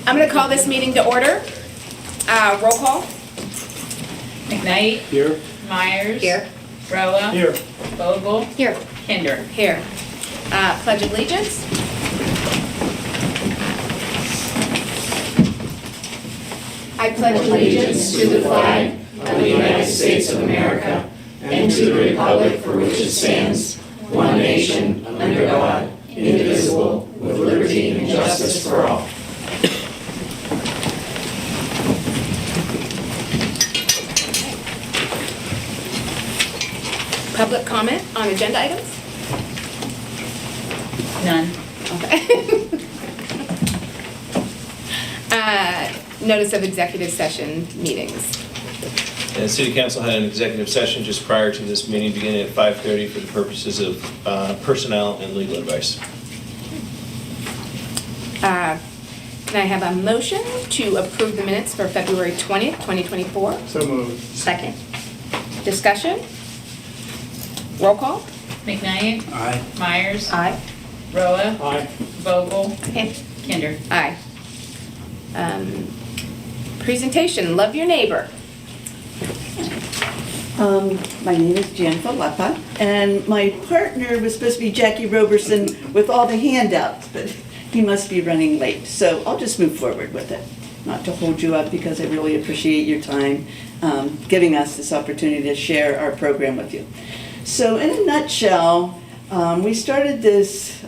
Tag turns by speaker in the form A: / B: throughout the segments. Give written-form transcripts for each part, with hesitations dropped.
A: I'm going to call this meeting to order. Roll call.
B: McKnight.
C: Here.
B: Myers.
A: Here.
B: Roa.
C: Here.
B: Vogel.
A: Here.
B: Kinder.
A: Here. Pledge of allegiance. I pledge allegiance to the flag
D: of the United States of America and to the republic for which it stands, one nation, under God, indivisible, with liberty and justice for all.
A: Public comment on agenda items?
B: None.
A: Okay. Notice of executive session meetings.
E: And the City Council had an executive session just prior to this meeting beginning at 5:30 for the purposes of personnel and legal advice.
A: Can I have a motion to approve the minutes for February 20th, 2024?
C: So moved.
A: Second. Discussion? Roll call?
B: McKnight.
C: Aye.
B: Myers.
A: Aye.
B: Roa.
C: Aye.
B: Vogel.
A: Okay.
B: Kinder.
A: Aye. Presentation, Love Your Neighbor.
F: My name is Jan Filippa, and my partner was supposed to be Jackie Roberson with all the handouts, but he must be running late. So I'll just move forward with it. Not to hold you up, because I really appreciate your time giving us this opportunity to share our program with you. So in a nutshell, we started this,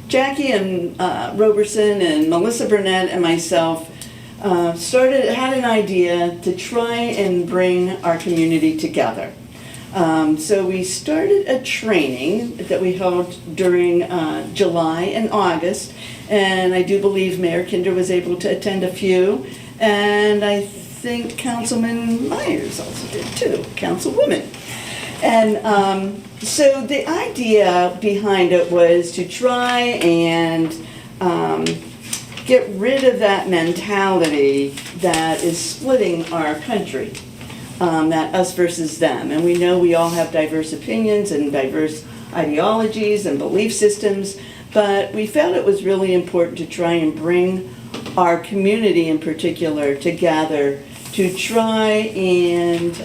F: Jackie and Roberson and Melissa Burnett and myself had an idea to try and bring our community together. So we started a training that we held during July and August, and I do believe Mayor Kinder was able to attend a few, and I think Councilman Myers also did too, Councilwoman. And so the idea behind it was to try and get rid of that mentality that is splitting our country, that us versus them. And we know we all have diverse opinions and diverse ideologies and belief systems, but we felt it was really important to try and bring our community in particular together to try and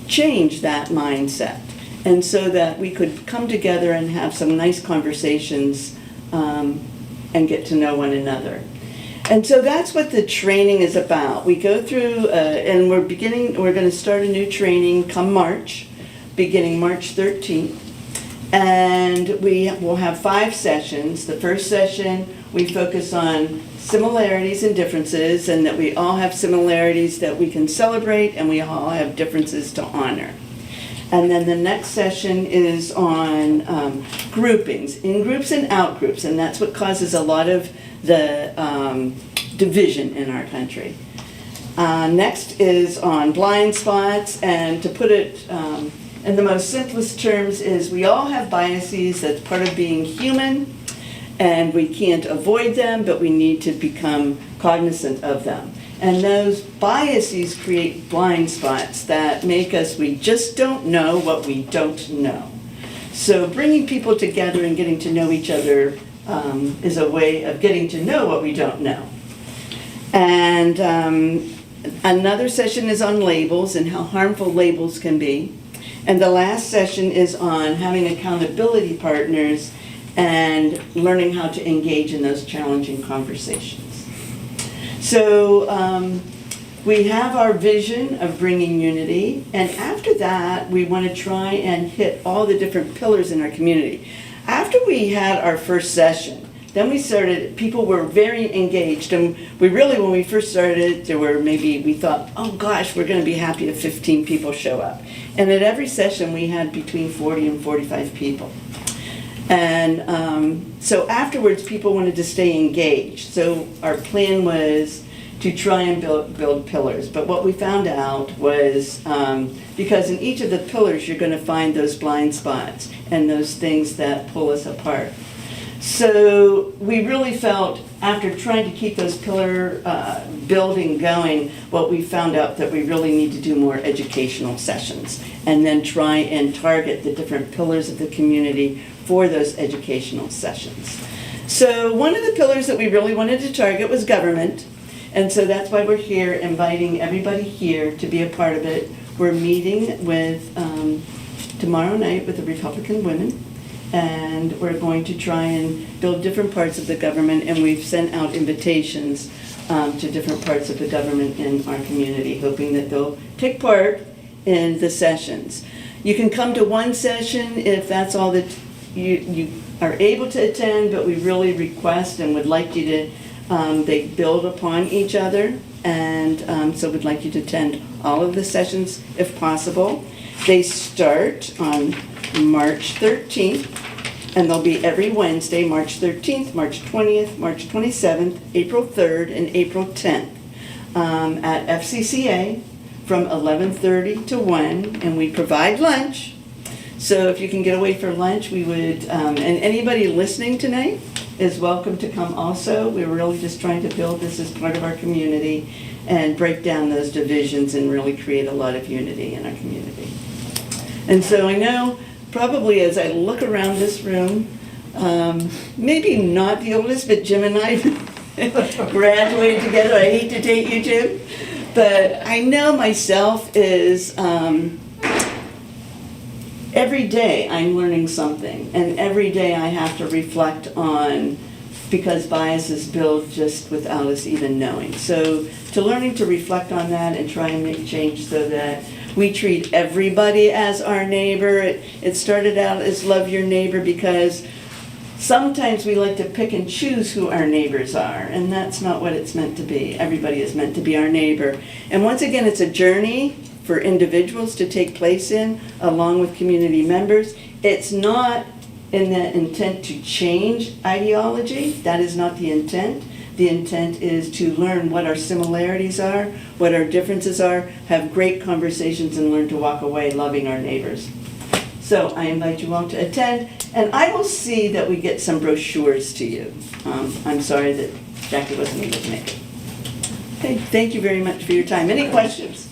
F: change that mindset, and so that we could come together and have some nice conversations and get to know one another. And so that's what the training is about. We go through, and we're going to start a new training come March, beginning March 13th. And we will have 5 sessions. The first session, we focus on similarities and differences, and that we all have similarities that we can celebrate, and we all have differences to honor. And then the next session is on groupings, in groups and out groups, and that's what causes a lot of the division in our country. Next is on blind spots, and to put it in the most simplest terms is we all have biases. That's part of being human, and we can't avoid them, but we need to become cognizant of them. And those biases create blind spots that make us, we just don't know what we don't know. So bringing people together and getting to know each other is a way of getting to know what we don't know. And another session is on labels and how harmful labels can be. And the last session is on having accountability partners and learning how to engage in those challenging conversations. So we have our vision of bringing unity, and after that we want to try and hit all the different pillars in our community. After we had our first session, then we started, people were very engaged, and we really, when we first started, there were maybe, we thought, oh gosh, we're going to be happy if 15 people show up. And at every session we had between 40 and 45 people. And so afterwards, people wanted to stay engaged. So our plan was to try and build pillars. But what we found out was, because in each of the pillars, you're going to find those blind spots and those things that pull us apart. So we really felt, after trying to keep those pillar building going, what we found out that we really need to do more educational sessions and then try and target the different pillars of the community for those educational sessions. So one of the pillars that we really wanted to target was government. And so that's why we're here, inviting everybody here to be a part of it. We're meeting with, tomorrow night with the Republican women. And we're going to try and build different parts of the government. And we've sent out invitations to different parts of the government in our community, hoping that they'll take part in the sessions. You can come to one session if that's all that you are able to attend, but we really request and would like you to, they build upon each other, and so we'd like you to attend all of the sessions if possible. They start on March 13th, and they'll be every Wednesday, March 13th, March 20th, March 27th, April 3rd, and April 10th at FCCA from 11:30 to 1, and we provide lunch. So if you can get away for lunch, we would, and anybody listening tonight is welcome to come also. We're really just trying to build this as part of our community and break down those divisions and really create a lot of unity in our community. And so I know probably as I look around this room, maybe not the oldest, but Jim and I graduated together. I hate to date you, Jim, but I know myself is, every day I'm learning something, and every day I have to reflect on, because biases build just without us even knowing. So to learning to reflect on that and try and make change so that we treat everybody as our neighbor. It started out as love your neighbor because sometimes we like to pick and choose who our neighbors are, and that's not what it's meant to be. Everybody is meant to be our neighbor. And once again, it's a journey for individuals to take place in, along with community members. It's not in the intent to change ideology. That is not the intent. The intent is to learn what our similarities are, what our differences are, have great conversations, and learn to walk away loving our neighbors. So I invite you all to attend, and I will see that we get some brochures to you. I'm sorry that Jackie wasn't able to make it. Okay, thank you very much for your time. Any questions?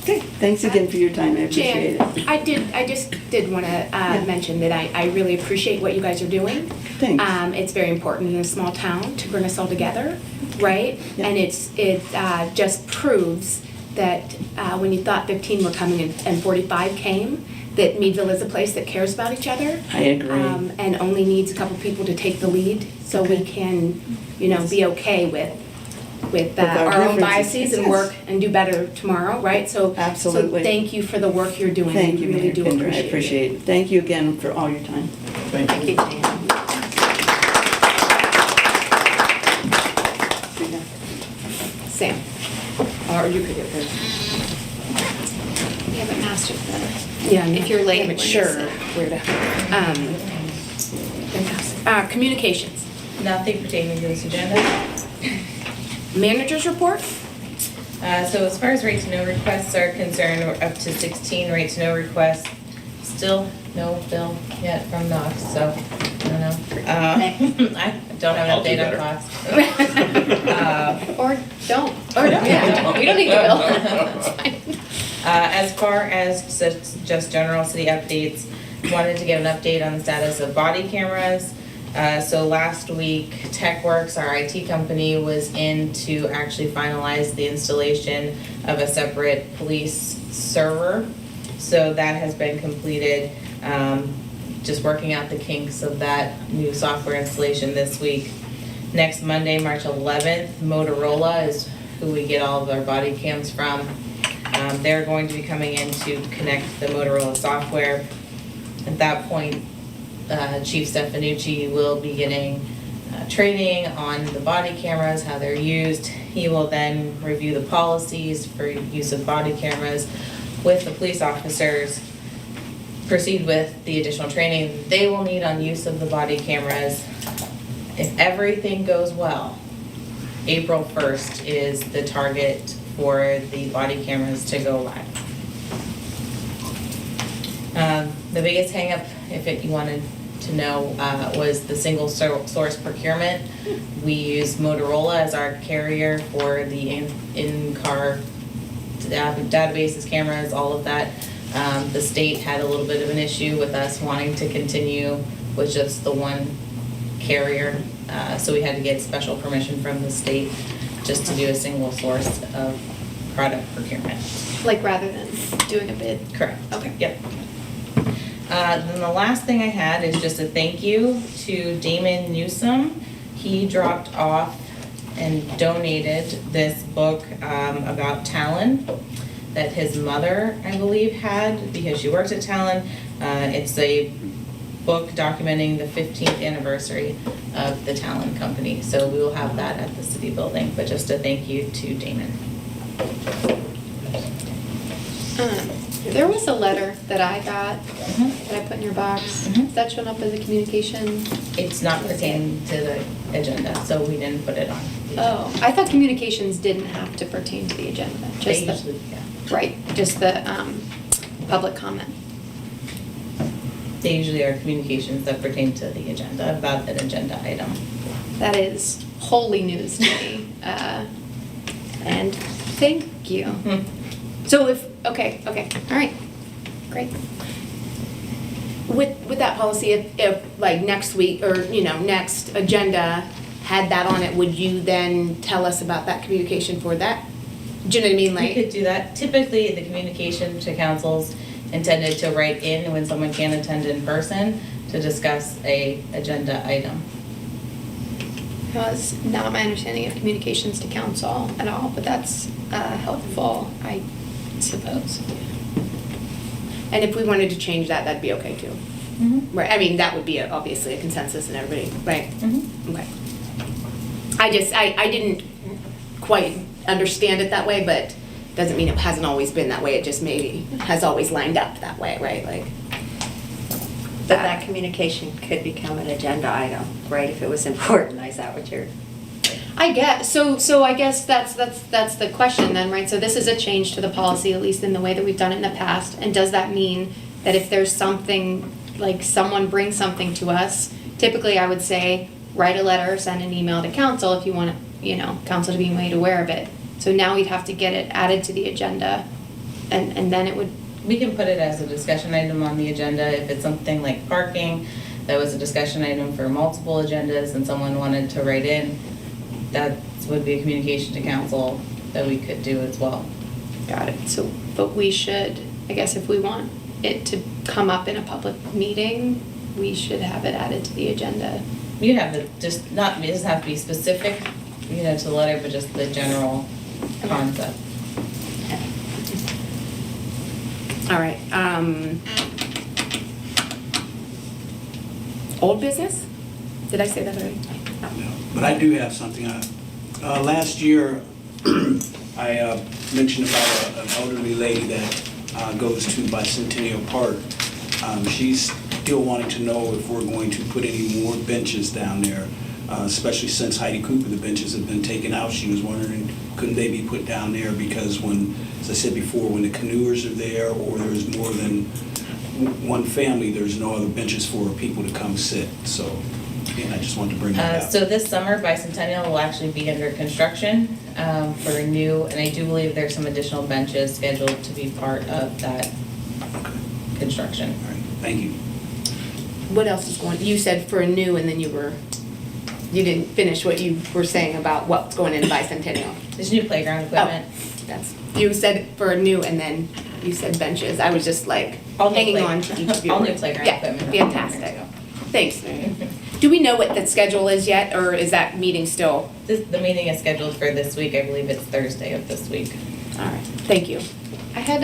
F: Okay, thanks again for your time, I appreciate it.
A: Jan, I just did want to mention that I really appreciate what you guys are doing.
F: Thanks.
A: It's very important in a small town to bring us all together, right?
F: Yeah.
A: And it just proves that when you thought 15 were coming and 45 came, that Meadville is a place that cares about each other.
F: I agree.
A: And only needs a couple people to take the lead so we can, be okay with
F: our
A: our own
F: differences.
A: biases and
F: Yes.
A: work and do better tomorrow, right? So
F: Absolutely.
A: So thank you for the work you're doing.
F: Thank you,
A: We really
F: Mayor
A: do
F: Pinder, I
A: appreciate it.
F: appreciate it. Thank you again for all your time.
D: Thank you.
A: Thank you, Jan. Sam, or you could get this.
C: We haven't mastered the,
A: Yeah.
C: if you're late,
A: I'm
C: when you
A: sure
C: sit.
A: where to. Fantastic. Communications.
B: Nothing pertaining to this agenda.
A: Managers report.
B: So as far as right to know requests are concerned, we're up to 16 right to know requests. Still no bill yet from Knox, so I don't know. I don't have
E: I'll
B: an
E: do
B: update on
E: better.
B: Knox.
C: Or don't.
A: Or don't.
C: Yeah, we don't need the bill. It's fine.
B: As far as just general city updates, wanted to give an update on the status of body cameras. So last week, TechWorks, our IT company, was in to actually finalize the installation of a separate police server. So that has been completed. Just working out the kinks of that new software installation this week. Next Monday, March 11th, Motorola is who we get all of our body cams from. They're going to be coming in to connect the Motorola software. At that point, Chief Stefanucci will be getting training on the body cameras, how they're used. He will then review the policies for use of body cameras with the police officers, proceed with the additional training they will need on use of the body cameras. If everything goes well, April 1st is the target for the body cameras to go live. The biggest hangup, if you wanted to know, was the single source procurement. We use Motorola as our carrier for the in-car databases, cameras, all of that. The state had a little bit of an issue with us wanting to continue with just the one carrier. So we had to get special permission from the state just to do a single source of product procurement.
C: Like rather than doing a bid?
B: Correct.
C: Okay.
B: Yep. Then the last thing I had is just a thank you to Damon Newsom. He dropped off and donated this book about Talon that his mother, I believe, had because she works at Talon. It's a book documenting the 15th anniversary of the Talon Company. So we will have that at the city building, but just a thank you to Damon.
C: There was a letter that I got
B: Mhm.
C: that I put in your box.
B: Mhm.
C: Is that showing up as a communication?
B: It's not pertaining to the agenda, so we didn't put it on. the
C: Oh, I thought communications didn't have to pertain to the agenda.
B: agenda.
C: Just
B: They
C: the,
B: usually, yeah.
C: right, just the public comment.
B: They usually are communications that pertain to the agenda, about an agenda item.
C: That is wholly news to me. And thank you. So all right, great.
A: With that policy, if like next week, or, next agenda had that on it, would you then tell us about that communication for that? Do you know what I mean,
B: We
A: like?
B: could do that. Typically, the communication to council's intended to write in when someone can't attend in person to discuss a agenda item.
C: That was not my understanding of communications to council at all, but that's helpful, I suppose.
A: And if we wanted to change that, that'd be okay too. Right, I mean, that would be obviously a consensus and everybody, right? Okay. I didn't quite understand it that way, but doesn't mean it hasn't always been that way. It just maybe has always lined up that way, right? Like,
G: But that communication could become an agenda item, right, if it was important, is that what you're?
C: I guess, so I guess that's the question then, right? So this is a change to the policy, at least in the way that we've done it in the past. And does that mean that if there's something, like someone brings something to us, typically I would say, write a letter, send an email to council if you want, council to be made aware of it. So now we'd have to get it added to the agenda, and then it would.
B: We can put it as a discussion item on the agenda if it's something like parking, that was a discussion item for multiple agendas and someone wanted to write in, that would be a communication to council that we could do as well.
C: Got it. So, but we should, I guess if we want it to come up in a public meeting, we should have it added to the agenda.
B: You have to just, not, it doesn't have to be specific, to the letter, but just the general concept.
A: all right, old business? Did I say that already? No.
H: But I do have something. Last year, I mentioned about an elderly lady that goes to Bicentennial Park. She's still wanting to know if we're going to put any more benches down there, especially since Heidi Cooper, the benches have been taken out. She was wondering, couldn't they be put down there because when, as I said before, when the canoers are there or there's more than one family, there's no other benches for people to come sit. So, again, I just wanted to bring that up.
B: So this summer, Bicentennial will actually be under construction for a new, and I do believe there's some additional benches scheduled to be part of that construction.
H: All right, thank you.
A: What else is going, you said for a new, and then you didn't finish what you were saying about what's going into Bicentennial.
B: There's new playground equipment.
A: You said for a new, and then you said benches. I was just like
B: All new
A: hanging
B: play-
A: on to each of your
B: all new
A: words.
B: playground
A: Yeah,
B: equipment.
A: fantastic. Thanks. Do we know what the schedule is yet, or is that meeting still?
B: The meeting is scheduled for this week. I believe it's Thursday of this week.
A: All right, thank you.
C: I had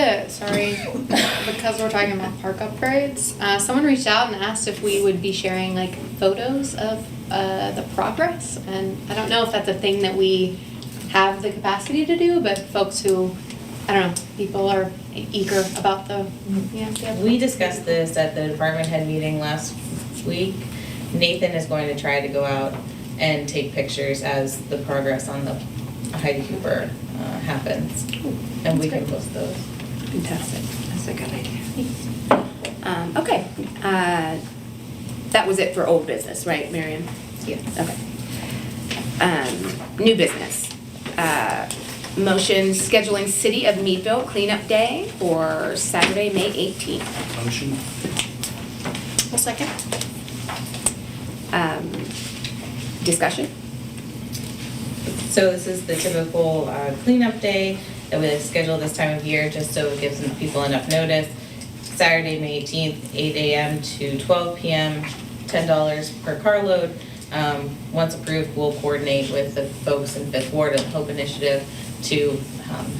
C: because we're talking about park upgrades, someone reached out and asked if we would be sharing like photos of the progress. And I don't know if that's a thing that we have the capacity to do, but folks who, I don't know, people are eager about the,
B: We discussed this at the department head meeting last week. Nathan is going to try to go out and take pictures as the progress on the Heidi Cooper happens. And we can post those.
A: Fantastic.
G: That's a good idea.
A: Okay, that was it for old business, right, Marion?
B: Yes.
A: Okay. New business. Motion scheduling City of Meadville Cleanup Day for Saturday, May 18th.
H: Motion?
C: a second.
A: Discussion?
B: So this is the typical cleanup day that we schedule this time of year, just so it gives people enough notice. Saturday, May 18th, 8 a.m. to 12 p.m., $10 per carload. Once approved, we'll coordinate with the folks in Fifth Ward and Hope Initiative to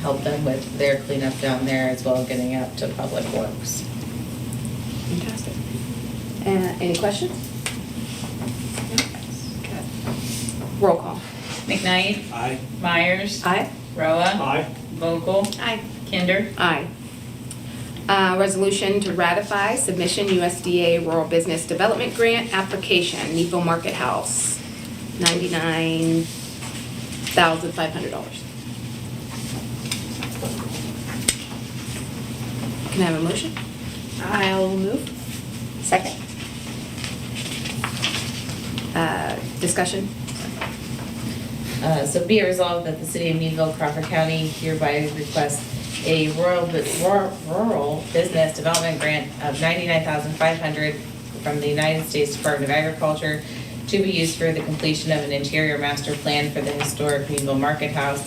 B: help them with their cleanup down there, as well as getting out to Public Works.
A: Fantastic. Any questions? Roll call.
I: McKnight,
H: Aye.
I: Myers,
G: Aye.
I: Roa,
H: Aye.
I: Vogel,
C: Aye.
I: Kinder.
A: Aye. Resolution to ratify submission USDA Rural Business Development Grant application, Meadville Market House, $99,500. Can I have a motion?
C: I'll move.
G: Second.
A: Discussion?
B: So be it resolved that the City of Meadville, Crawford County hereby requests a rural business development grant of $99,500 from the United States Department of Agriculture to be used for the completion of an interior master plan for the historic Meadville Market House.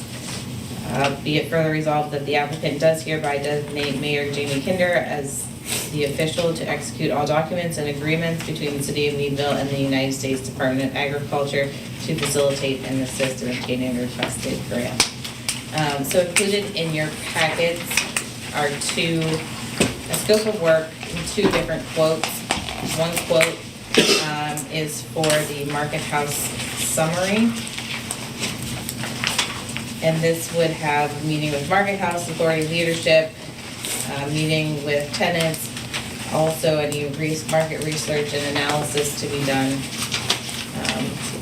B: Be it further resolved that the applicant does hereby designate Mayor Jamie Kinder as the official to execute all documents and agreements between the City of Meadville and the United States Department of Agriculture to facilitate and assist in obtaining a requested grant. So included in your packets are a scope of work and two different quotes. One quote is for the Market House summary. And this would have a meeting with Market House Authority leadership, meeting with tenants, also any market research and analysis to be done,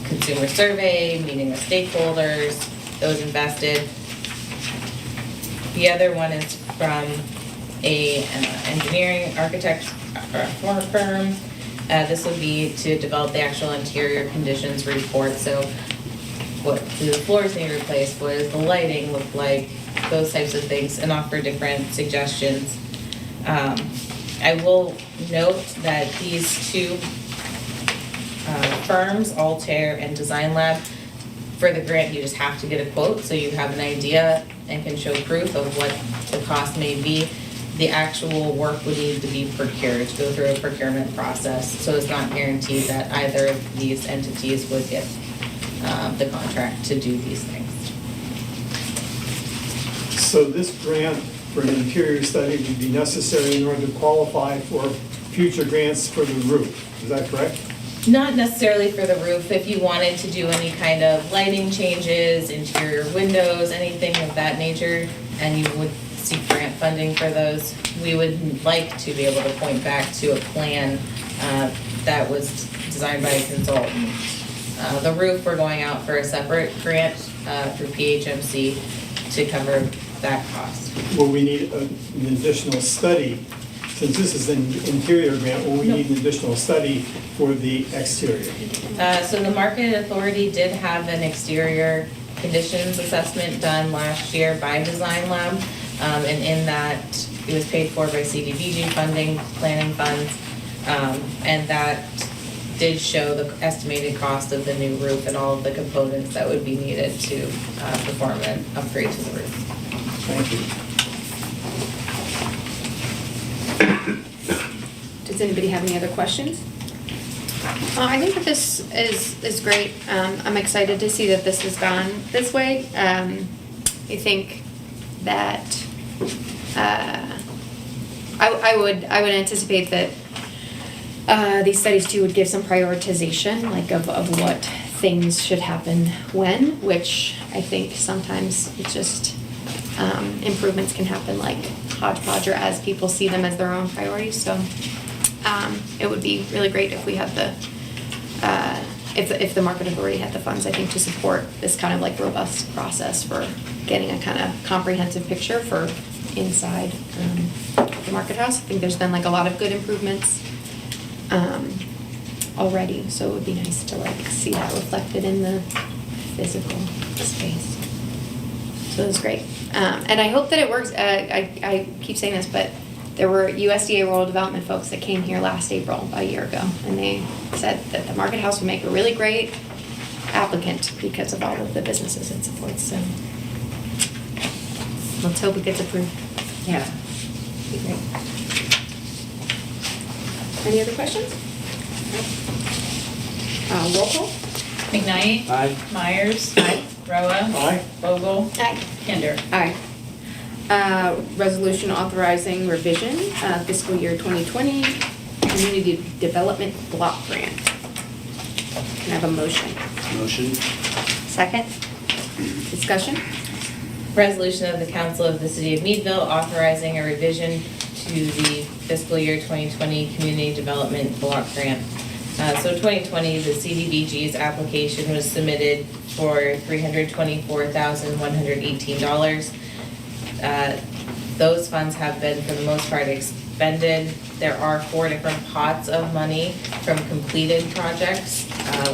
B: consumer survey, meeting with stakeholders, those invested. The other one is from an engineering architect firm. This would be to develop the actual interior conditions report. So what do the floors need replaced, what does the lighting look like, those types of things, and offer different suggestions. I will note that these two firms, Altair and Design Lab, for the grant, you just have to get a quote, so you have an idea and can show proof of what the cost may be. The actual work would need to be procured, to go through a procurement process, so it's not guaranteed that either of these entities would get the contract to do these things.
J: So this grant for an interior study would be necessary in order to qualify for future grants for the roof, is that correct?
B: Not necessarily for the roof. If you wanted to do any kind of lighting changes, interior windows, anything of that nature, and you would seek grant funding for those, we would like to be able to point back to a plan that was designed by a consultant. The roof, we're going out for a separate grant through PHMC to cover that cost.
J: Will we need an additional study? Since this is an interior grant, will we need an additional study for the exterior?
B: So the Market Authority did have an exterior conditions assessment done last year by Design Lab. And in that, it was paid for by CDBG funding, planning funds. And that did show the estimated cost of the new roof and all of the components that would be needed to perform an upgrade to the roof.
J: Thank you.
A: Does anybody have any other questions?
C: I think that this is great. I'm excited to see that this has gone this way. I think that I would anticipate that these studies too would give some prioritization, like of what things should happen when, which I think sometimes it's just improvements can happen like hodgepodge or as people see them as their own priorities. So it would be really great if we had if the Market Authority had the funds, I think, to support this kind of like robust process for getting a kind of comprehensive picture for inside the Market House. I think there's been like a lot of good improvements already, so it would be nice to like see that reflected in the physical space. So it was great. And I hope that it works. I keep saying this, but there were USDA Rural Development folks that came here last April, about a year ago, and they said that the Market House would make a really great applicant because of all of the businesses it supports, so. Let's hope it gets approved.
G: Yeah.
C: Be great.
A: Any other questions? Roll call?
I: McKnight.
H: Aye.
I: Myers.
A: Aye.
I: Roa.
J: Aye.
I: Vogel.
A: Aye.
I: Kinder.
A: Aye. Resolution authorizing revision fiscal year 2020 Community Development Block Grant. Can I have a motion?
H: Motion.
G: Second?
A: Discussion?
B: Resolution of the Council of the City of Meadville authorizing a revision to the fiscal year 2020 Community Development Block Grant. So 2020, the CDBG's application was submitted for $324,118. Those funds have been, for the most part, expended. There are 4 different pots of money from completed projects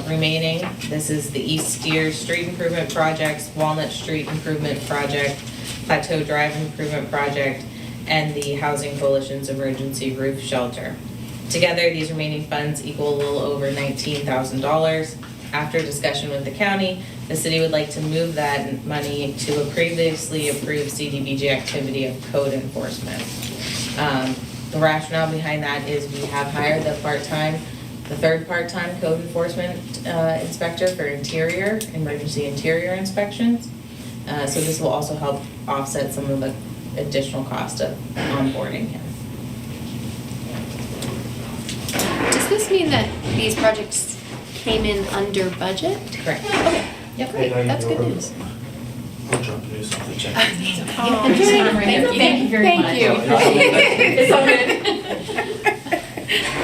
B: remaining. This is the East Steer Street Improvement Projects, Walnut Street Improvement Project, Plateau Drive Improvement Project, and the Housing Coalition's Emergency Roof Shelter. Together, these remaining funds equal a little over $19,000. After discussion with the county, the city would like to move that money to a previously approved CDBG activity of code enforcement. The rationale behind that is we have hired the third part-time code enforcement inspector for emergency interior inspections. So this will also help offset some of the additional cost of onboarding him.
C: Does this mean that these projects came in under budget?
B: Correct.
C: Okay, yep, great, that's good news.
D: I'll jump into something, check.
C: Thank
I: Thank you very much.
C: Thank you.
I: It's all good.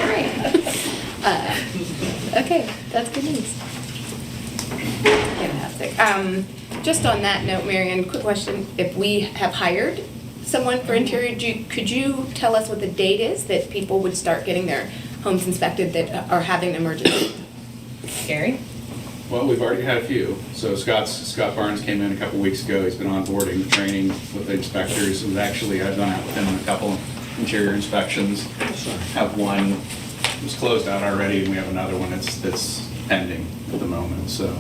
C: Great. Okay, that's good news.
A: Fantastic. Just on that note, Marianne, quick question. If we have hired someone for interior, could you tell us what the date is that people would start getting their homes inspected that are having an emergency?
B: Gary?
K: Well, we've already had a few. So Scott Barnes came in a couple weeks ago. He's been onboarding, training with the inspectors. And actually, I've done out with him on a couple interior inspections. Have one was closed out already, and we have another one that's pending at the moment. So,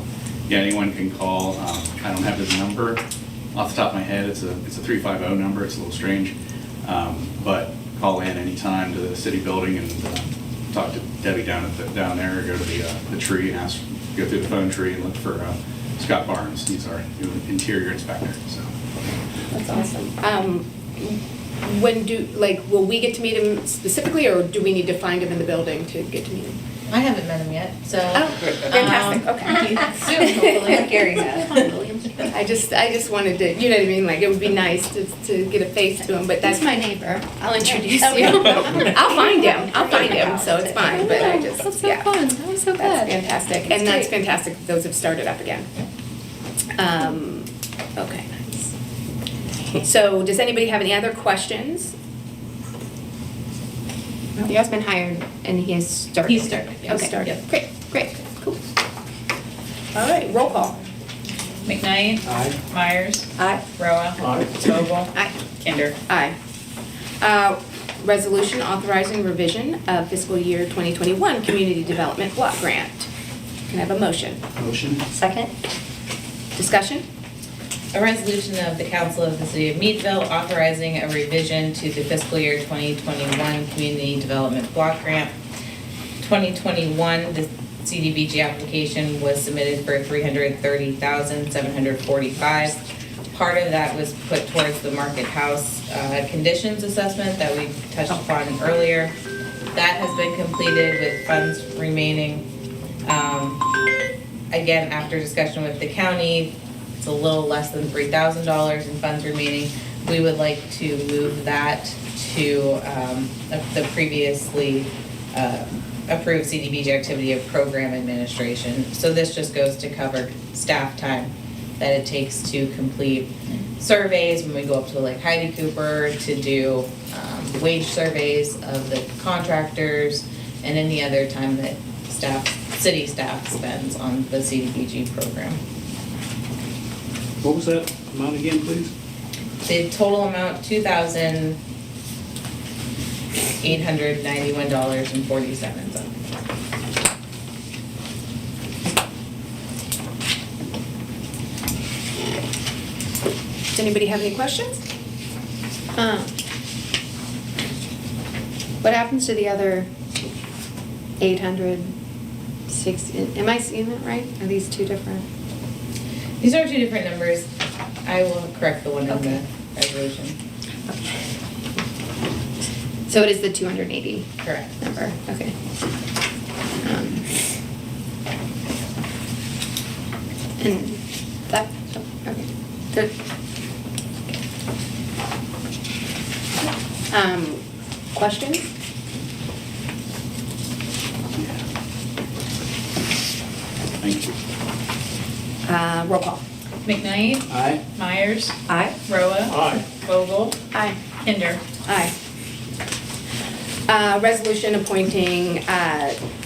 K: yeah, anyone can call. I don't have his number off the top of my head. It's a 350 number. It's a little strange, but call in anytime to the city building and talk to Debbie down there, or go to the tree and go through the phone tree and look for Scott Barnes. He's our new interior inspector. So
A: That's awesome. Will we get to meet him specifically, or do we need to find him in the building to get to meet him?
B: I haven't met him yet, so.
A: Fantastic, okay.
B: Soon, hopefully.
G: Gary has.
A: I just wanted to, you know what I mean, like, it would be nice to get a face to him, but
C: That's
A: that's
C: my neighbor. I'll introduce
A: Oh,
C: you.
A: I'll find him, so it's fine, but I just,
C: That's so
A: yeah.
C: fun, that was so good.
A: That's fantastic,
C: That's
A: and that's
C: great.
A: fantastic, those have started up again. Okay, nice. So, does anybody have any other questions?
C: He has been hired and he has started.
B: He started, yeah.
C: Okay,
B: Yep.
C: great, cool.
A: All right, roll call.
I: McKnight.
J: Aye.
I: Myers.
G: Aye.
I: Roa.
J: Aye.
I: Vogel.
A: Aye.
I: Kinder.
A: Aye. Resolution authorizing revision of fiscal year 2021 Community Development Block Grant. Can I have a motion?
H: Motion.
G: Second?
A: Discussion?
B: A resolution of the Council of the City of Meadville authorizing a revision to the fiscal year 2021 Community Development Block Grant. 2021, the CDBG application was submitted for $330,745. Part of that was put towards the Market House conditions assessment that we touched upon earlier. That has been completed with funds remaining. Again, after discussion with the county, it's a little less than $3,000 in funds remaining. We would like to move that to the previously approved CDBG activity of program administration. So this just goes to cover staff time that it takes to complete surveys when we go up to like Heidi Cooper to do wage surveys of the contractors and any other time that city staff spends on the CDBG program.
H: What was that amount again, please?
B: The total amount, $2,891.47.
A: Does anybody have any questions?
C: What happens to the other 860, am I seeing that right? Are these two different?
B: These are two different numbers. I will correct the one in the resolution.
C: So it is the 280
B: Correct.
C: number, okay. And that, okay, good. Questions?
K: Thank you.
A: Roll call.
I: McKnight,
H: Aye.
I: Myers,
G: Aye.
I: Roa,
J: Aye.
I: Vogel,
C: Aye.
I: Kinder.
A: Aye. Resolution appointing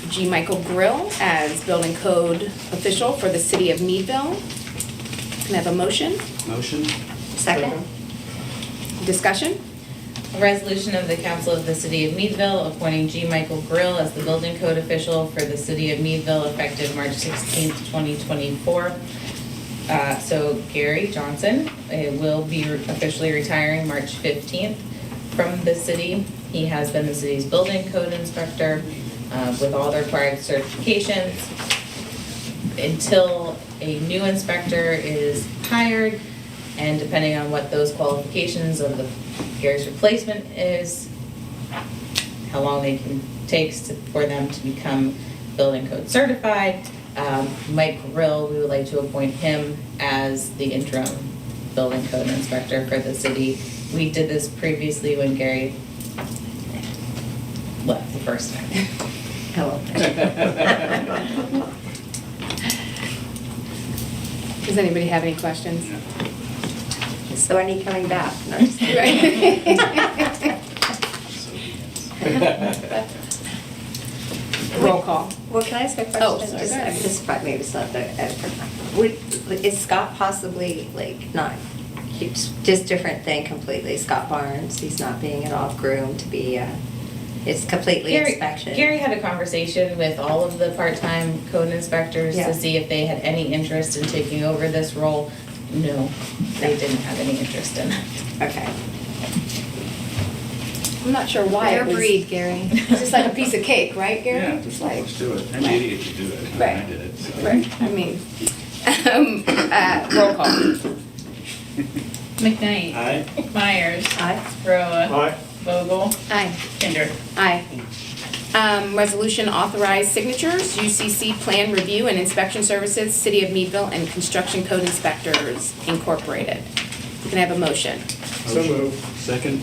A: G. Michael Grill as building code official for the city of Meadville. Can I have a motion?
H: Motion?
G: Second?
A: Discussion?
B: A resolution of the council of the city of Meadville appointing G. Michael Grill as the building code official for the city of Meadville effective March 16th, 2024. So Gary Johnson will be officially retiring March 15th from the city. He has been the city's building code inspector with all the required certifications until a new inspector is hired, and depending on what those qualifications of Gary's replacement is, how long they can takes for them to become building code certified. Mike Grill, we would like to appoint him as the interim building code inspector for the city. We did this previously when Gary left the first time.
G: Hello.
A: Does anybody have any questions?
G: So when are you coming back? No, just kidding.
A: Roll call.
G: Well, can I ask a question?
A: Oh, sorry,
G: Just-
A: go ahead.
G: This probably maybe it's not the, is Scott possibly like not, he's just different thing completely? Scott Barnes, he's not being at all groomed to be, it's completely inspection.
B: Gary had a conversation with all of the part-time code inspectors
G: Yeah.
B: to see if they had any interest in taking over this role. No, they didn't have any interest in it.
G: Okay.
A: I'm not sure why.
C: Rare
A: it was-
C: breed, Gary.
A: It's just like a piece of cake, right, Gary?
K: Yeah,
A: Just like,
K: let's do it. I'm the idiot to do it. I
A: Right.
K: did it, so.
A: right, I mean, roll call.
I: McKnight,
H: Aye.
I: Myers,
G: Aye.
I: Roa,
J: Aye.
I: Vogel,
C: Aye.
I: Kinder.
A: Aye. Resolution authorized signatures, UCC Plan Review and Inspection Services, City of Meadville, and Construction Code Inspectors Incorporated. Can I have a motion?
J: So moved.
H: Second?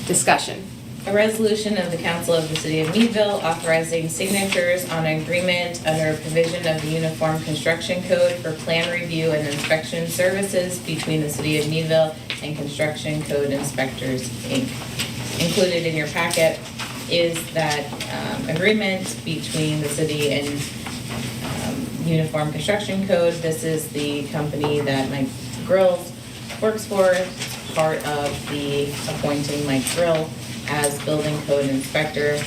A: Discussion.
B: A resolution of the council of the city of Meadville authorizing signatures on an agreement under a provision of the Uniform Construction Code for plan review and inspection services between the city of Meadville and Construction Code Inspectors, Inc. Included in your packet is that agreement between the city and Uniform Construction Code. This is the company that Mike Grill works for, part of the appointing Mike Grill as building code inspector.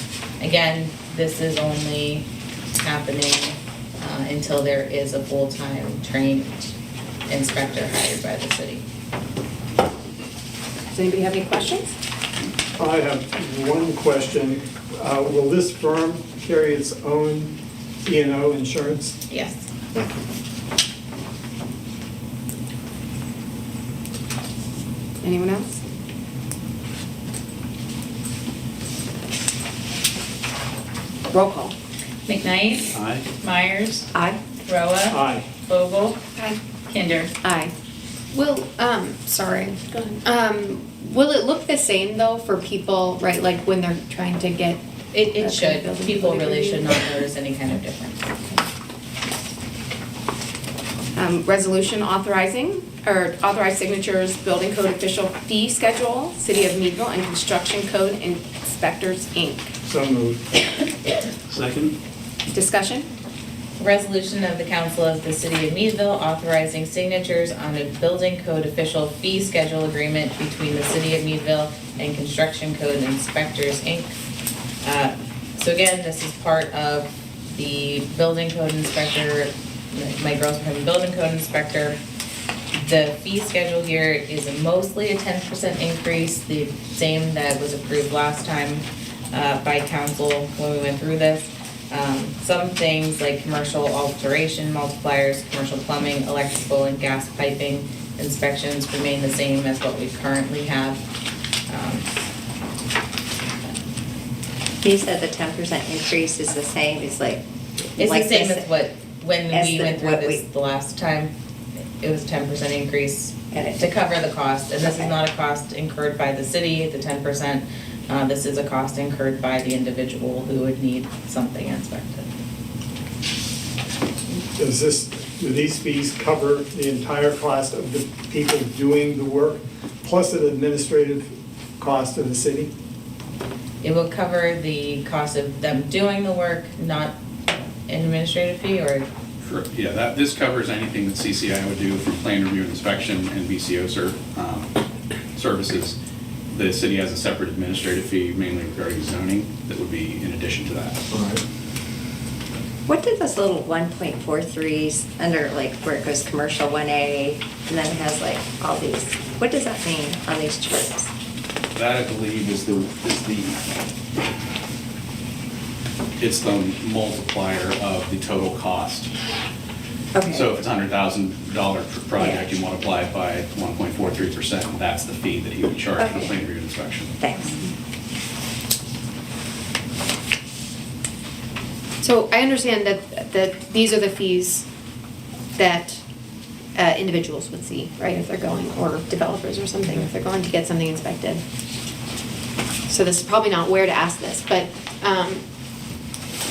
B: Again, this is only happening until there is a full-time trained inspector hired by the city.
A: Does anybody have any questions?
J: I have one question. Will this firm carry its own E&O insurance?
B: Yes.
A: Anyone else? Roll call.
I: McKnight,
H: Aye.
I: Myers,
G: Aye.
I: Roa,
J: Aye.
I: Vogel,
C: Aye.
I: Kinder.
A: Aye.
C: Will, sorry.
A: Go ahead.
C: Will it look the same though for people, right, like when they're trying to get?
B: It
C: Okay,
B: should.
C: building
B: People
C: code
B: really
C: review.
B: should not notice any kind of difference.
A: Resolution authorizing signatures, building code official fee schedule, City of Meadville, and Construction Code Inspectors, Inc.
J: So moved.
H: Second?
A: Discussion?
B: Resolution of the council of the city of Meadville authorizing signatures on a building code official fee schedule agreement between the city of Meadville and Construction Code Inspectors, Inc. So again, this is part of the building code inspector, my girls become building code inspector. The fee schedule here is mostly a 10% increase, the same that was approved last time by council when we went through this. Some things like commercial alteration multipliers, commercial plumbing, electrical and gas piping inspections remain the same as what we currently have.
G: You said the 10% increase is the same, it's like.
B: It's
G: like
B: the same
G: this-
B: as when
G: as
B: we
G: the-
B: went through
G: what
B: this
G: we-
B: the last time. It was 10% increase
G: And it-
B: to cover the cost, and this is
G: Okay.
B: not a cost incurred by the city, the 10%. This is a cost incurred by the individual who would need something inspected.
J: Do these fees cover the entire cost of the people doing the work, plus an administrative cost of the city?
B: It will cover the cost of them doing the work, not an administrative fee, or?
K: Yeah, this covers anything that CCI would do for plan review and inspection and VCO services. The city has a separate administrative fee, mainly regarding zoning, that would be in addition to that.
J: All right.
G: What did this little 1.43s under, like, where it goes commercial 1A, and then it has like all these, what does that mean on these charts?
K: That, I believe, is it's the multiplier of the total cost.
G: Okay.
K: So if it's $100,000 per project,
G: Yeah.
K: you multiply it by 1.43%, that's the fee that he would charge for the
G: Okay.
K: plan review inspection.
G: Thanks.
C: So I understand that these are the fees that individuals would see, right, if they're going, or developers or something, if they're going to get something inspected. So this is probably not where to ask this, but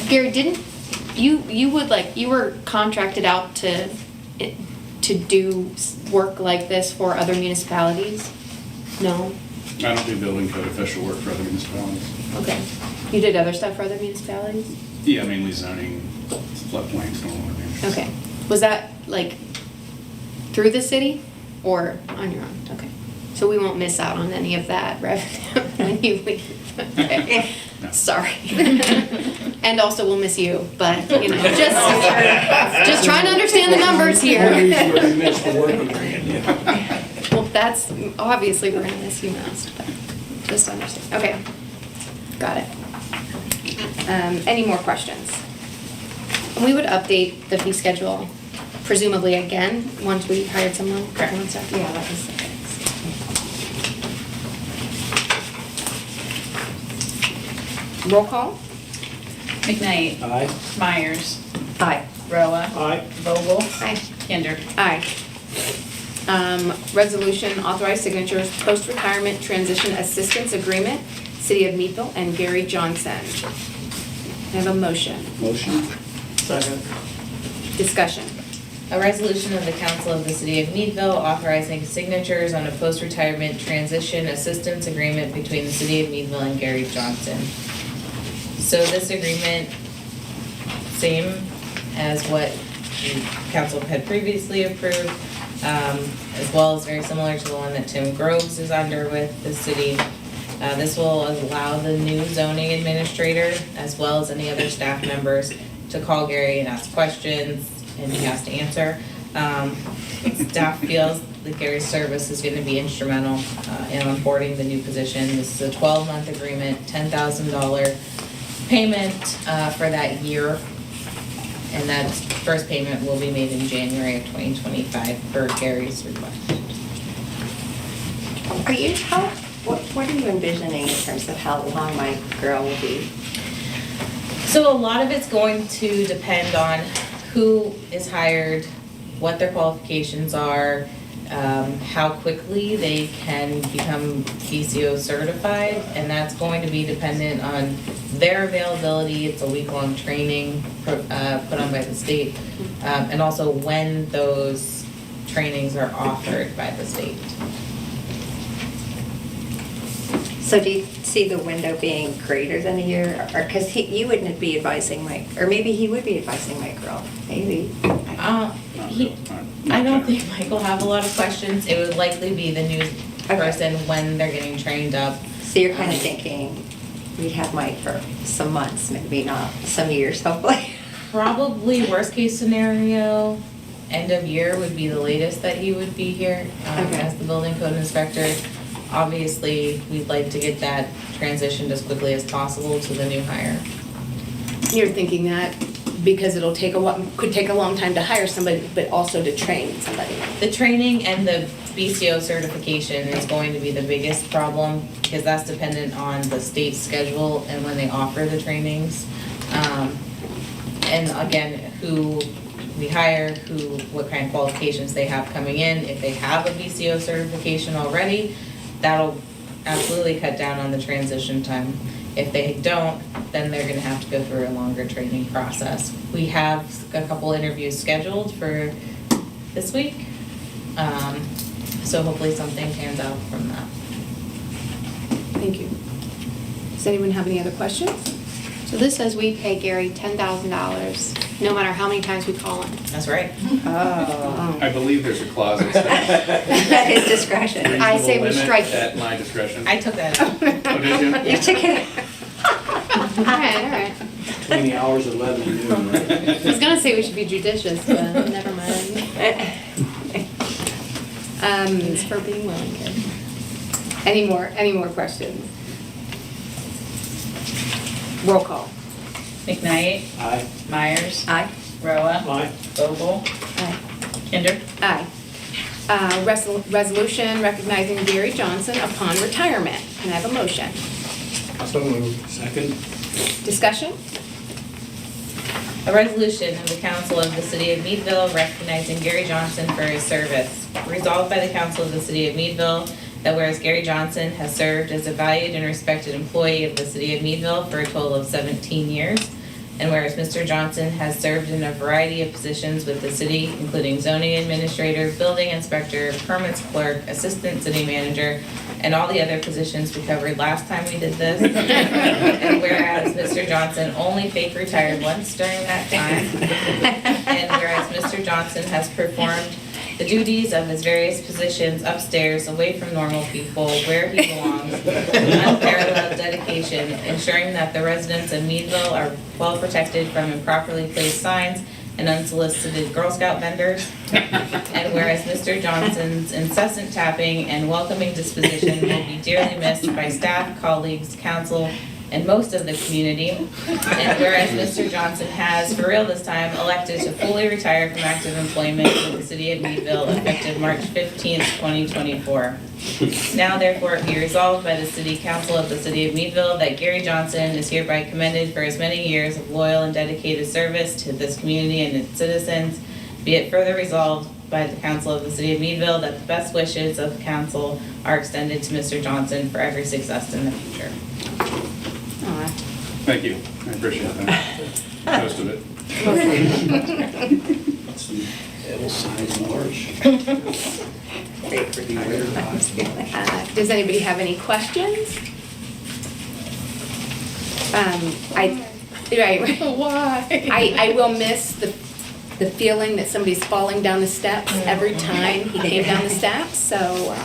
C: Gary, didn't, you were contracted out to do work like this for other municipalities? No?
K: I don't do building code official work for other municipalities.
C: Okay. You did other stuff for other municipalities?
K: Yeah, mainly zoning, floodplain, stormwater management.
C: Okay. Was that like through the city or on your own? Okay. So we won't miss out on any of that revenue when you leave. Okay.
K: No.
C: Sorry. And also we'll miss you, but you know, just trying to understand the numbers here. Well, that's, obviously we're gonna miss you most, but just understand. Okay. Got it. Any more questions? And we would update the fee schedule presumably again, once we hired someone.
B: Correct.
C: One second.
G: Yeah, that was the
A: Roll call?
I: McKnight.
J: Aye.
I: Myers.
G: Aye.
I: Roa.
J: Aye.
I: Vogel.
C: Aye.
I: Kinder.
A: Aye. Resolution authorized signatures, post-retirement transition assistance agreement, City of Meadville and Gary Johnson. I have a motion.
H: Motion?
J: Second.
A: Discussion.
B: A resolution of the Council of the City of Meadville authorizing signatures on a post-retirement transition assistance agreement between the City of Meadville and Gary Johnson. So this agreement, same as what the council had previously approved, as well as very similar to the one that Tim Groves is under with the city. This will allow the new zoning administrator, as well as any other staff members, to call Gary and ask questions, and he has to answer. Staff feels that Gary's service is gonna be instrumental in onboarding the new position. This is a 12-month agreement, $10,000 payment for that year. And that first payment will be made in January of 2025 per Gary's request.
G: Are you, what are you envisioning in terms of how long my girl will be?
B: So a lot of it's going to depend on who is hired, what their qualifications are, how quickly they can become VCO certified, and that's going to be dependent on their availability. It's a week-long training put on by the state, and also when those trainings are offered by the state.
G: So do you see the window being greater than a year? Or, because you wouldn't be advising my, or maybe he would be advising my girl, maybe.
B: I don't think Mike will have a lot of questions. It would likely be the new person when they're getting trained up.
G: So you're kind of thinking we'd have Mike for some months, maybe not some years, hopefully.
B: Probably worst case scenario, end of year would be the latest that he would be here
A: Okay.
B: as the building code inspector. Obviously, we'd like to get that transitioned as quickly as possible to the new hire.
A: You're thinking that because it'll take could take a long time to hire somebody, but also to train somebody.
B: The training and the BCO certification is going to be the biggest problem because that's dependent on the state schedule and when they offer the trainings. And again, who we hire, what kind of qualifications they have coming in. If they have a BCO certification already, that'll absolutely cut down on the transition time. If they don't, then they're gonna have to go through a longer training process. We have a couple interviews scheduled for this week. So hopefully something pans out from that.
A: Thank you. Does anyone have any other questions?
C: So this says we pay Gary $10,000, no matter how many times we call him.
B: That's right.
A: Oh.
K: I believe there's a clause that says
G: At his discretion.
C: I say we
K: reasonable limit
C: strike it.
K: at my discretion.
B: I took that out.
K: Oh, did you?
G: You took it.
C: All right.
H: Between the hours of 11 and noon, right?
C: I was gonna say we should be judicious, but never mind. Thanks for being willing, kid.
A: Any more questions? Roll call.
I: McKnight,
H: Aye.
I: Myers,
G: Aye.
I: Roa,
H: Aye.
I: Vogel,
A: Aye.
I: Kinder.
A: Aye. Resolution recognizing Gary Johnson upon retirement. Can I have a motion?
J: So moved.
H: Second?
A: Discussion?
B: A resolution of the Council of the City of Meadville recognizing Gary Johnson for his service. Resolved by the Council of the City of Meadville that whereas Gary Johnson has served as a valued and respected employee of the City of Meadville for a total of 17 years, and whereas Mr. Johnson has served in a variety of positions with the city, including zoning administrator, building inspector, permits clerk, assistant city manager, and all the other positions we covered last time we did this. And whereas Mr. Johnson only fake retired once during that time, and whereas Mr. Johnson has performed the duties of his various positions upstairs, away from normal people, where he belongs, with unparalleled dedication, ensuring that the residents of Meadville are well protected from improperly placed signs and unsolicited Girl Scout vendors. And whereas Mr. Johnson's incessant tapping and welcoming disposition will be dearly missed by staff, colleagues, council, and most of the community. And whereas Mr. Johnson has, for real this time, elected to fully retire from active employment with the City of Meadville effective March 15th, 2024. Now therefore be resolved by the City Council of the City of Meadville that Gary Johnson is hereby commended for his many years of loyal and dedicated service to this community and its citizens. Be it further resolved by the Council of the City of Meadville that the best wishes of the council are extended to Mr. Johnson for every success in the future.
K: Thank you, I appreciate that. Most of it.
H: L-size large.
A: Does anybody have any questions? I will miss the feeling that somebody's falling down the steps every time he came down the steps, so,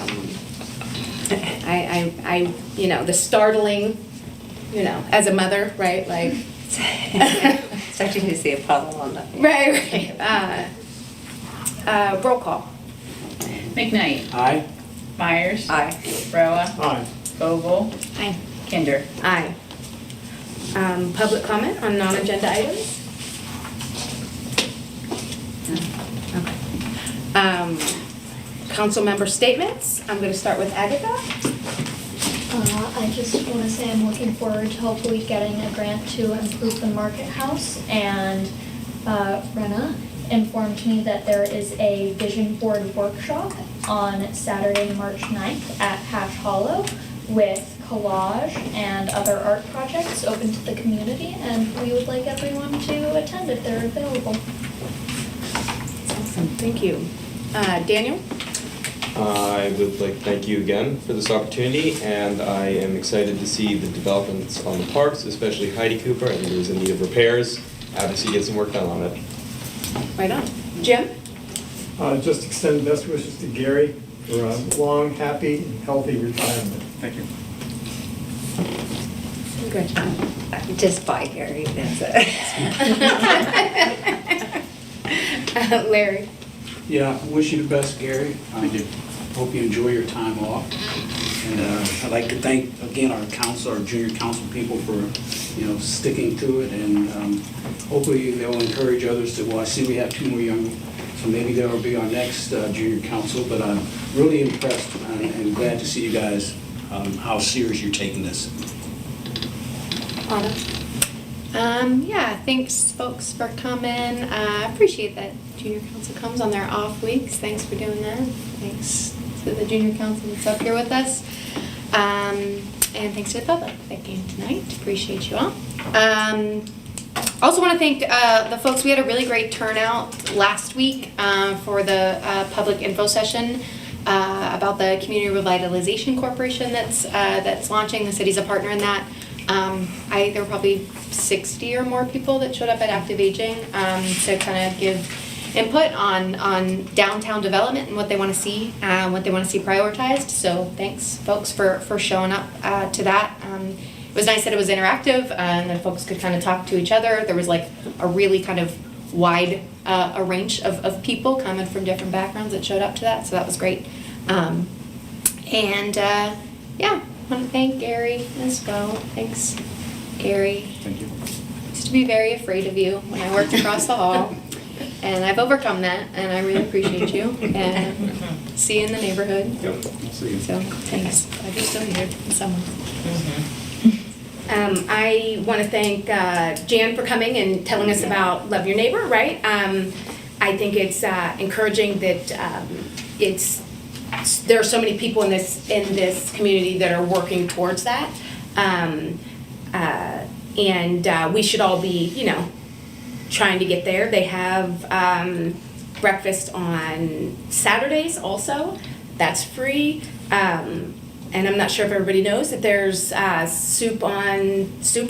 A: the startling, as a mother, right, like.
G: Starting to see a puddle on the.
A: Right. Roll call.
I: McKnight,
H: Aye.
I: Myers,
G: Aye.
I: Roa,
J: Aye.
I: Vogel,
C: Aye.
I: Kinder.
A: Aye. Public comment on non-agenda items? Okay. Council member statements. I'm going to start with Agatha.
L: I just want to say I'm looking forward to hopefully getting a grant to improve the market house, and Rena informed me that there is a vision board workshop on Saturday, March 9th at Hatch Hollow with collage and other art projects open to the community, and we would like everyone to attend if they're available.
A: Awesome, thank you. Daniel?
M: I would like to thank you again for this opportunity, and I am excited to see the developments on the parks, especially Heidi Cooper. I think it was in need of repairs. Obviously, get some work done on it.
A: Right on. Jim?
J: Just extend best wishes to Gary for a long, happy, and healthy retirement.
K: Thank you.
A: Good.
G: Just bye, Gary, that's it.
A: Larry?
H: Yeah, I wish you the best, Gary.
K: Thank you.
H: Hope you enjoy your time off. And I'd like to thank, again, our council, our junior council people for, sticking to it. And hopefully they'll encourage others to, well, I see we have 2 more young, so maybe they'll be our next junior council. But I'm really impressed and glad to see you guys, how serious you're taking this.
A: Anna?
C: Yeah, thanks folks for coming. I appreciate that junior council comes on their off weeks. Thanks for doing that. Thanks to the junior council that's up here with us. And thanks to the public that came tonight. Appreciate you all. Also want to thank the folks. We had a really great turnout last week for the public info session about the Community Revitalization Corporation that's launching. The city's a partner in that. There were probably 60 or more people that showed up at Active Aging to kind of give input on downtown development and what they want to see prioritized. So thanks folks for showing up to that. It was nice that it was interactive and that folks could kind of talk to each other. There was like a really kind of wide a range of people coming from different backgrounds that showed up to that, so that was great. Yeah, I want to thank Gary as well. Thanks, Gary.
K: Thank you.
C: I used to be very afraid of you when I worked across the hall, and I've overcome that, and I really appreciate you, and see you in the neighborhood.
K: Yep, I'll see you.
C: So, thanks. Glad you're still here in some ways.
A: I want to thank Jan for coming and telling us about Love Your Neighbor, right? I think it's encouraging that there are so many people in this community that are working towards that. And we should all be, trying to get there. They have breakfast on Saturdays also. That's free. And I'm not sure if everybody knows that there's soup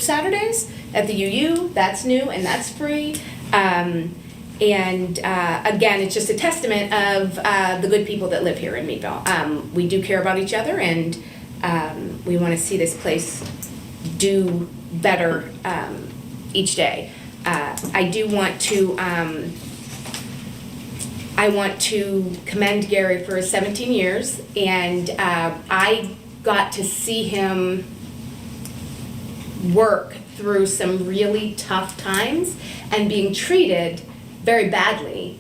A: Saturdays at the UU. That's new and that's free. And again, it's just a testament of the good people that live here in Meadville. We do care about each other, and we want to see this place do better each day. I do want to commend Gary for his 17 years, and I got to see him work through some really tough times and being treated very badly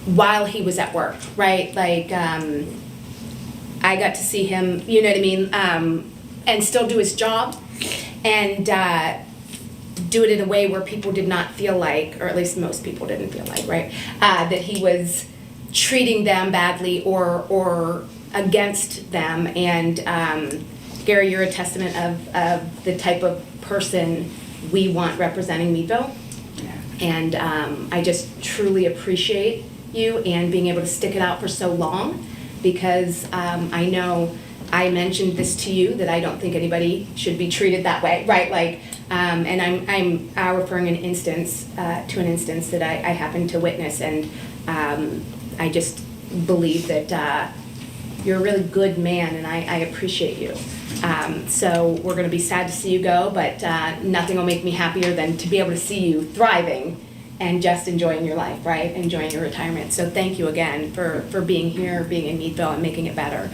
A: while he was at work, right? Like, I got to see him, you know what I mean, and still do his job and do it in a way where people did not feel like, or at least most people didn't feel like, right, that he was treating them badly or against them. And Gary, you're a testament of the type of person we want representing Meadville. And I just truly appreciate you and being able to stick it out for so long, because I know I mentioned this to you, that I don't think anybody should be treated that way, right? Like, and I'm referring to an instance that I happened to witness, and I just believe that you're a really good man, and I appreciate you. So we're going to be sad to see you go, but nothing will make me happier than to be able to see you thriving and just enjoying your life, right? Enjoying your retirement. So thank you again for being here, being in Meadville, and making it better.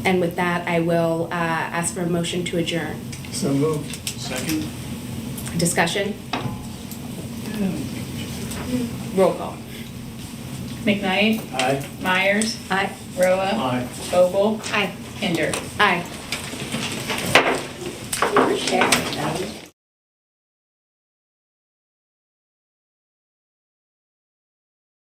A: And with that, I will ask for a motion to adjourn.
J: So moved.
H: Second?
A: Discussion? Roll call.
I: McKnight,
H: Aye.
I: Myers,
G: Aye.
I: Roa,
J: Aye.
I: Vogel,
C: Aye.
I: Kinder.
A: Aye.